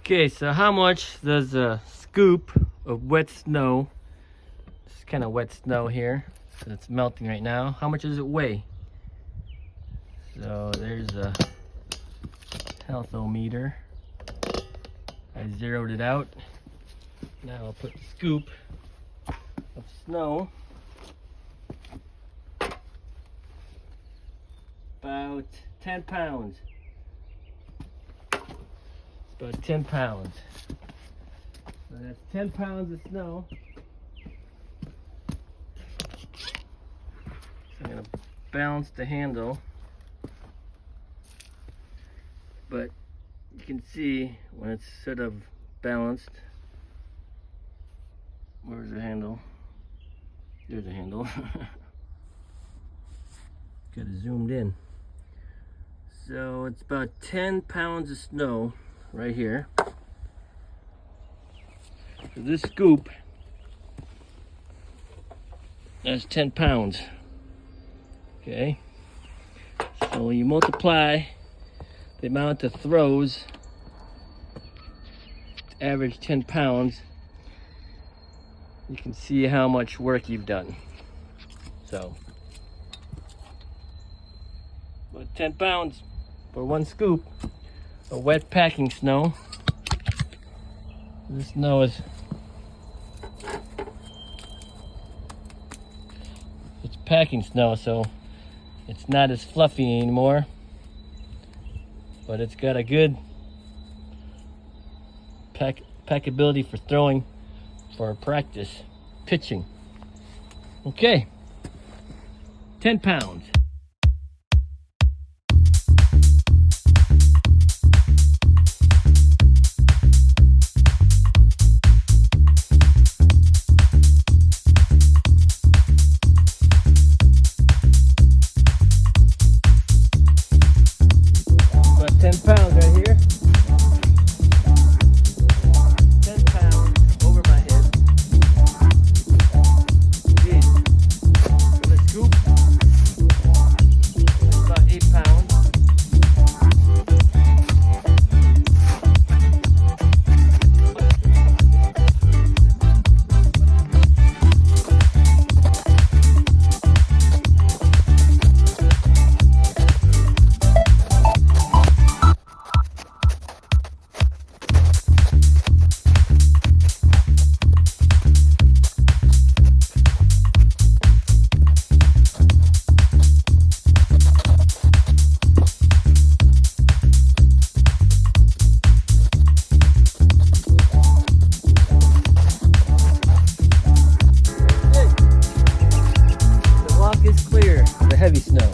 Okay, so how much does a scoop of wet snow, it's kind of wet snow here, so it's melting right now, how much does it weigh? So there's a health-o-meter. I zeroed it out. Now I'll put the scoop of snow. About 10 pounds. About 10 pounds. So that's 10 pounds of snow. So I'm going to balance the handle. But you can see when it's sort of balanced. Where's the handle? There's the handle. Got it zoomed in. So it's about 10 pounds of snow right here. So this scoop, that's 10 pounds. Okay. So when you multiply the amount of throws, average 10 pounds, you can see how much work you've done. So, about 10 pounds for one scoop of wet packing snow. This snow is, it's packing snow, so it's not as fluffy anymore, but it's got a good packability for throwing, for practice pitching. Okay, 10 pounds. About 10 pounds right here. 10 pounds over my head. Jeez. For the scoop, it's about 8 pounds. Is clear, the heavy snow.